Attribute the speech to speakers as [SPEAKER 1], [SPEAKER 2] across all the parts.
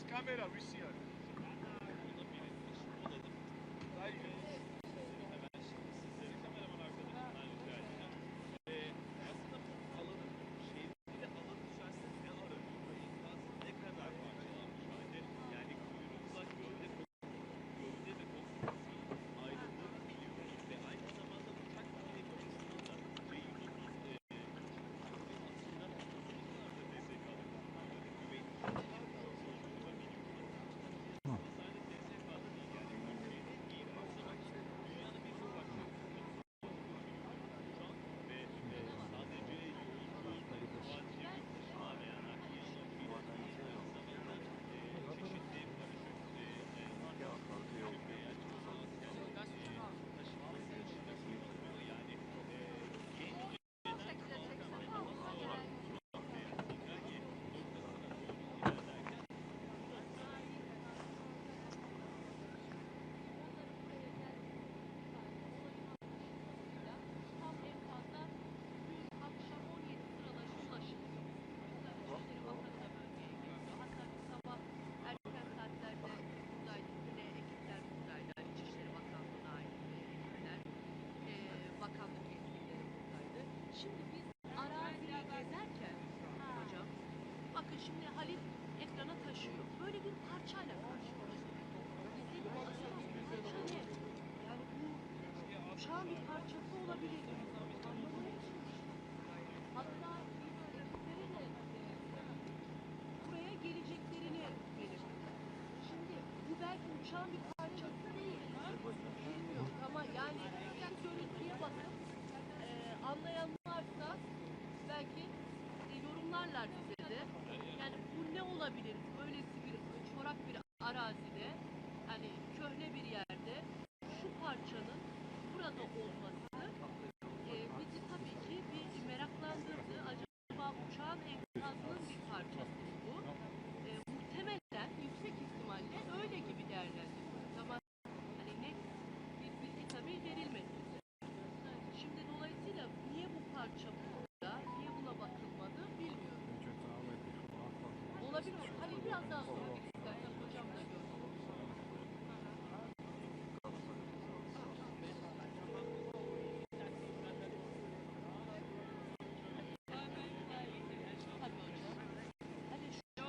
[SPEAKER 1] Kamera visi yani.
[SPEAKER 2] Şimdi biz araziyi gezerken hocam, bakın şimdi Halit ekrana taşıyor. Böyle bir parçayla karşılaştık. Biz dedik acaba bu parça ne? Yani bu uçağın bir parçası olabilir. Anlamaya çalıştık. Hatta ekiplerin de buraya geleceklerini belirttiler. Şimdi bu belki uçağın bir parçası anlayan varsa belki yorumlarlar bize de. Yani bu ne olabilir? Böylesi bir çorak bir arazide, hani köhne bir yerde şu parçanın burada olması bizi tabii ki bir meraklandırdı. Acaba uçağın enkazının bir parçası mı bu? Muhtemelen yüksek ihtimalle öyle gibi değerlendiriyoruz ama hani net bir bilgi tabii verilmedi bize. Şimdi dolayısıyla niye bu parça burada, niye buna bakılmadı bilmiyorum. Olabilir. Halil biraz daha sonra istersen hocam da görsün. Tabii hocam. Hadi şu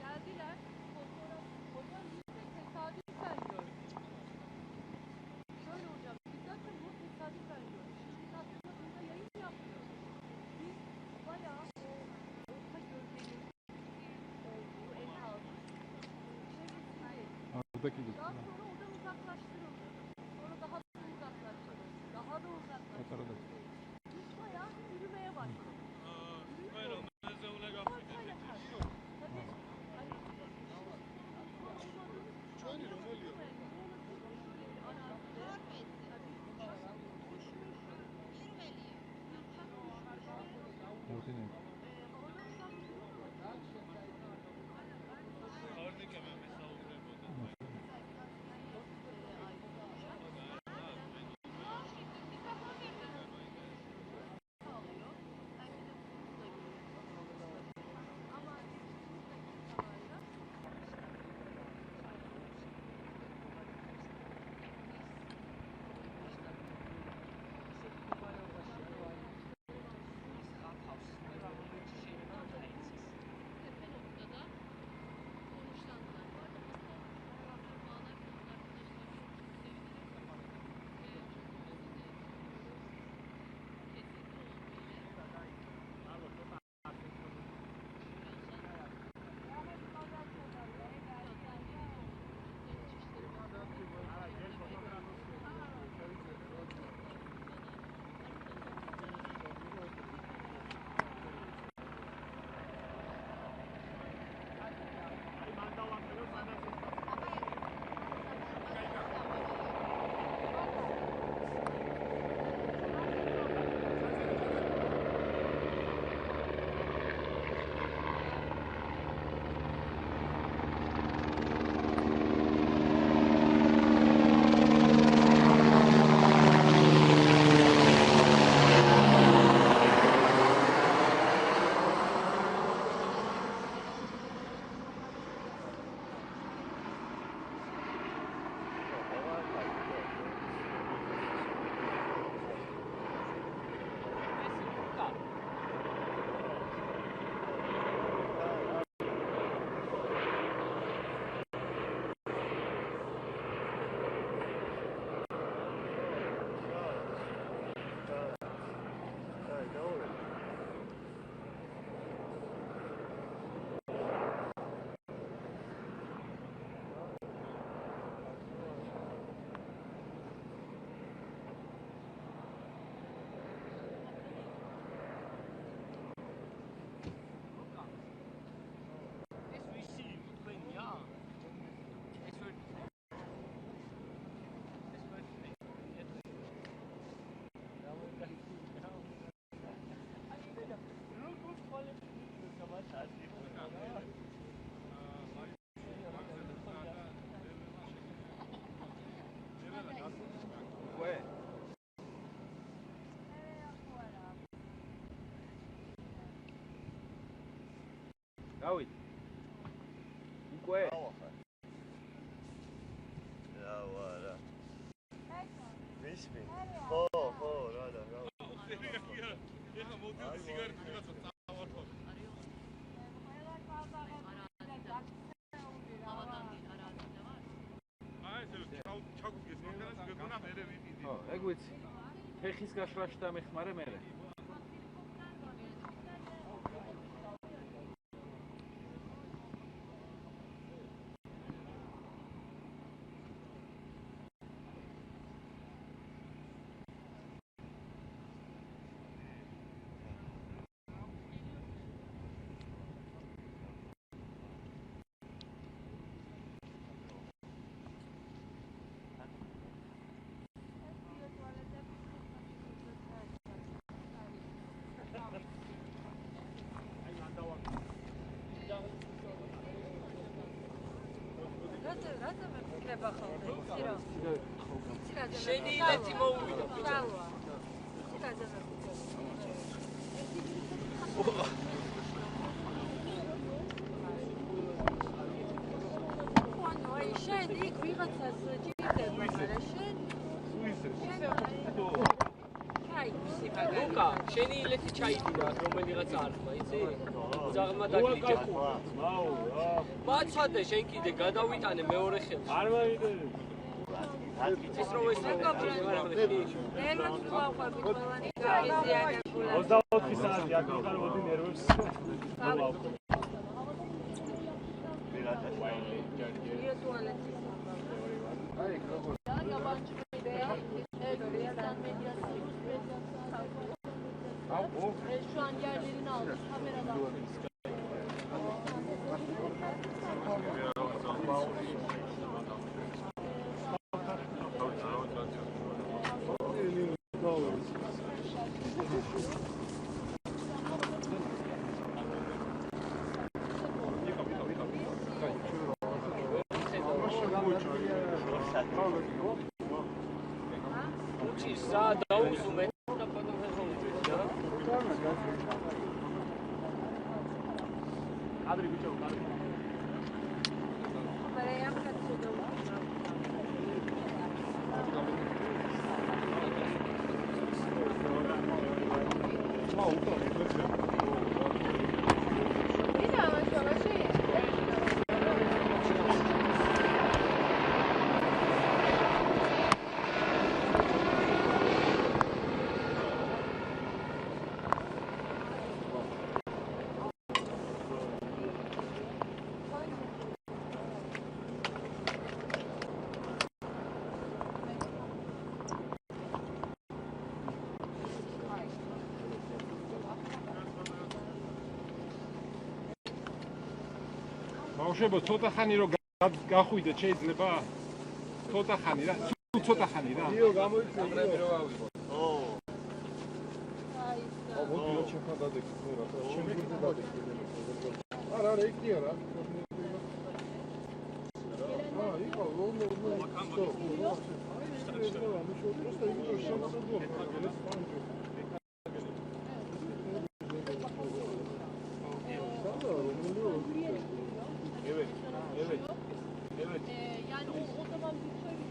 [SPEAKER 2] geldiler. Fotoğraf. Hocam biz de tesadüfen gördük. Şöyle hocam, biz zaten bunu tesadüfen gördük. Şimdi biz aslında burada yayın yapmıyoruz. Biz bayağı o orta gölgenin olduğu enkazın çevresindeyiz.
[SPEAKER 3] Buradaki
[SPEAKER 2] Daha sonra oradan uzaklaştırıldı. Sonra daha da uzaklaştırıldı. Daha da uzaklaştırıldı. Biz bayağı yürümeye başladık. Yürüyoruz. Parçayla karşı. Tabii hani
[SPEAKER 3] Muhtemelen.
[SPEAKER 1] David. Უკვე.
[SPEAKER 3] რა ვარა. ვისმენ. ხო, რა.
[SPEAKER 1] ეხა მოდიოდი სიგარეტი ვიღაცა წავართვა. ჩაგუგეს მაგას გეკონა მერე ვიყიდი.
[SPEAKER 4] ხო, ეგ ვიცი. ფეხის გაშლაში დამეხმარე მერე.
[SPEAKER 5] შენი ილეთი მოუვიდა ბიჭო.
[SPEAKER 2] აი შენ იქ ვიღაცას ჭირდება, მაგრამ შენ
[SPEAKER 5] ლუკა, შენი ილეთი ჩაიდია რომელიღაც არხმა, იცი? უძაღლმა დაგიჭირა. მაცადე შენ კიდე გადავიტანე მეორე ხელში.
[SPEAKER 1] არ მოვიდე.
[SPEAKER 5] ის რო ეს რეკავი.
[SPEAKER 2] ნერვებს ვაყვები ყველანი გაიზიანებულა.
[SPEAKER 1] 24 საათი აქ ვიყარ მოდი ნერვებს.
[SPEAKER 4] აი, როგორ
[SPEAKER 2] Şu an yerlerini aldık kameradan.
[SPEAKER 5] Uçişsa davuzume. Adri bicho, Adri.
[SPEAKER 1] ბავშვებო, ცოტა ხანი რომ გახვიდეთ შეიძლება? ცოტა ხანი რა, ცოტა ხანი რა. იო, გამოიწვია.
[SPEAKER 4] ამრები რო ავიღო.
[SPEAKER 3] ო.
[SPEAKER 1] მოდი რა ჩემთან დადექით მე რა. ჩემი გიძე დადექით. არა, ეგია რა. იყო ლონდონი. Просто его шанс был.
[SPEAKER 2] Yani o zaman şöyle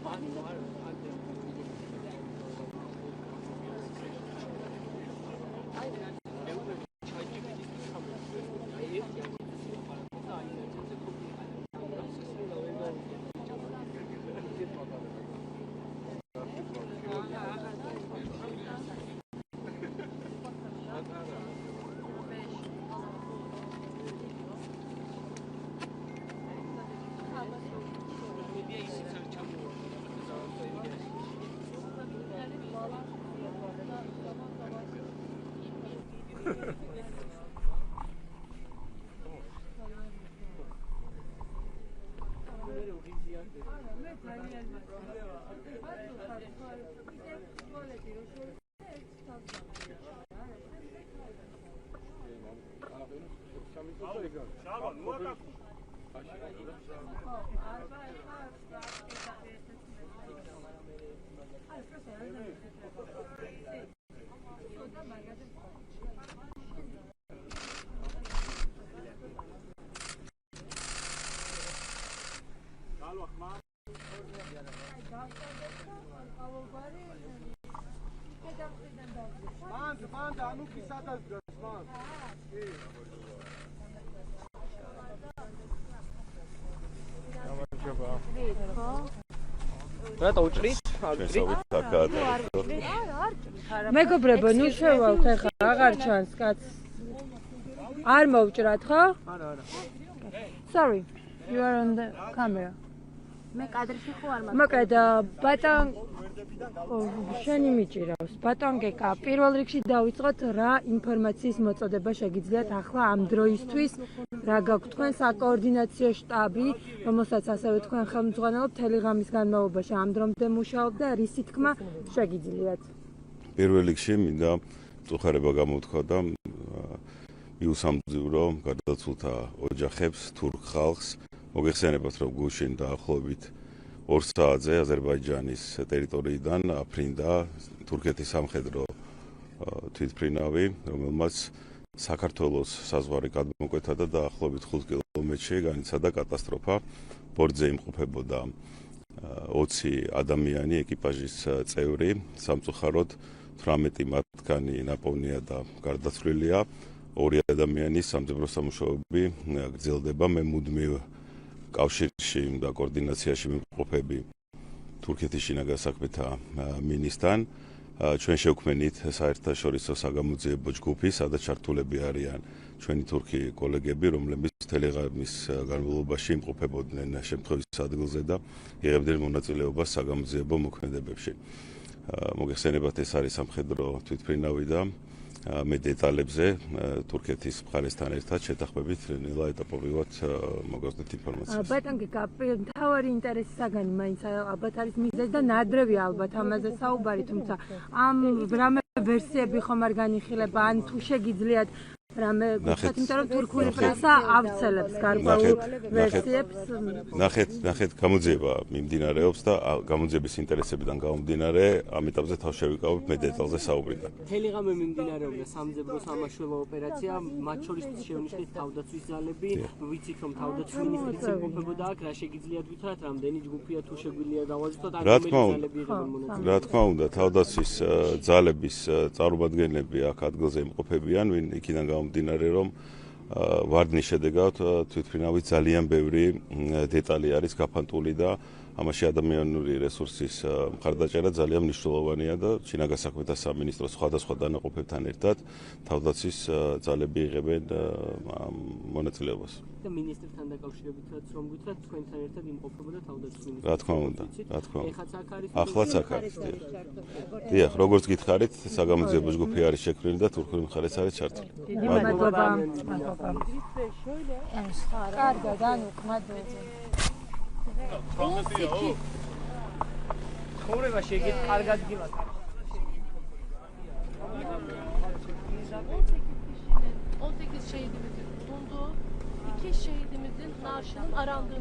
[SPEAKER 2] bir tahmin
[SPEAKER 5] რატო უჭრით?
[SPEAKER 6] მეგობრებო, ნუ შევალთ ახლა, აღარ ჩანს კაცს. არ მოვჭრათ, ხო?
[SPEAKER 5] არა.
[SPEAKER 6] Sorry, you are on the camera.
[SPEAKER 2] მე კადრში ხო არ
[SPEAKER 6] მოკლედ, ბატონ შენი მიჭირავს. ბატონ გეკა, პირველ რიგში დავიწყოთ რა ინფორმაციის მოწოდება შეგიძლიათ ახლა ამ დროისთვის, რა გაქვთ თქვენ საკოორდინაციო შტაბი, რომელსაც ასევე თქვენ ხელმძღვანელობთ მთელი ღამის განმავლობაში ამ დრომდე მუშაობთ და რისი თქმა შეგიძლიათ.
[SPEAKER 7] პირველ რიგში მინდა წუხარება გამოვთქვა და მიუსამძივრო გარდაცვლილთა ოჯახებს, თურქ ხალხს. მოგეხსენებათ, რომ გუშინ დაახლოებით 2 საათზე აზერბაიჯანის ტერიტორიიდან აფრინდა თურქეთის სამხედრო თვითმფრინავი, რომელმაც საქართველოს საზღვარი გადმოკვეთა და დაახლოებით 5 კილომეტრში განიცადა კატასტროფა. ბორტზე იმყოფებოდა 20 ადამიანი, ეკიპაჟის წევრი, სამწუხაროდ 18 მათგანი ნაპოვნია და გარდაცვლილია. 2 ადამიანის სამძებრო სამუშაოები გრძელდება. მე მუდმივ კავშირში და კოორდინაციაში მიმყოფები თურქეთის შინაგან საქმეთა მინისტრთან. ჩვენ შევქმნით საერთაშორისო საგამოძიებო ჯგუფი, სადაც ჩართულები არიან ჩვენი თურქი კოლეგები, რომლებიც თელეგრამის განმავლობაში იმყოფებოდნენ შემთხვევის ადგილზე და იღებდნენ მონაწილეობას საგამოძიებო მოქმედებებში. მოგეხსენებათ, ეს არის სამხედრო თვითმფრინავი და მე დეტალებზე თურქეთის მხარესთან ერთად შეთანხმებით ნელა ეტაპობრივად მოგაძლევთ ინფორმაციას.
[SPEAKER 6] ბატონ გეკა, მთავარი ინტერესი საგანი მაინც ალბათ არის მიზეზი და ნადრევია ალბათ ამაზე საუბარი, თუმცა ამ რამე ვერსიები ხომ არ განიხილება, ან თუ შეგიძლიათ რამე გითხრათ, იმიტომ რომ თურქული პრესა ავრცელებს გარკვეულ ვერსიებს.
[SPEAKER 7] ნახეთ, გამოძიება მიმდინარეობს და გამოძიების ინტერესებიდან გამომდინარე, ამ ეტაპზე თავს შევიკავებ მე დეტალზე საუბრიდან.
[SPEAKER 5] მთელი ღამე მიმდინარეობდა სამძებრო სამაშველო ოპერაცია, მათ შორის შევნიშნეთ თავდაცვის ძალები, ვიცით რომ თავდაცვის მინისტრიც იმყოფებოდა აქ, რა შეგიძლიათ ვითხრათ, რამდენი ჯგუფია თუ შეგვიძლია დავაზუსტოთ, ან რომელი ძალები იღებენ მონაწილეობას.
[SPEAKER 7] რა თქმა უნდა, თავდაცვის ძალების წარმომადგენლები აქ ადგილზე იმყოფებიან, ვინ იქიდან გამომდინარე, რომ ვარდნის შედეგად თვითმფრინავის ძალიან ბევრი დეტალი არის გაფანტული და ამაში ადამიანური რესურსის მხარდაჭერა ძალიან მნიშვნელოვანია და შინაგან საქმეთა სამინისტროს სხვადასხვა დანაყოფებთან ერთად თავდაცვის ძალები იღებენ მონაწილეობას.
[SPEAKER 5] და მინისტრთან დაკავშირებით რომ გითხრათ, თქვენთან ერთად იმყოფებოდა თავდაცვის მინისტრი.
[SPEAKER 7] რა თქმა უნდა.
[SPEAKER 5] ეხლაც აქ არის.
[SPEAKER 7] ახლაც აქ არის. დიახ, როგორც გითხარით, საგამოძიებო ჯგუფი არის შექმნილი და თურქული მხარეც არის ჩართული.
[SPEAKER 6] დიდი მადლობა. კარგად, ანუ ყმადოზე.
[SPEAKER 5] ცხოვრებაში ეგეთ კარგად გილათ.
[SPEAKER 2] şehidimizin bulunduğu 2 şehidimizin naaşının arandığını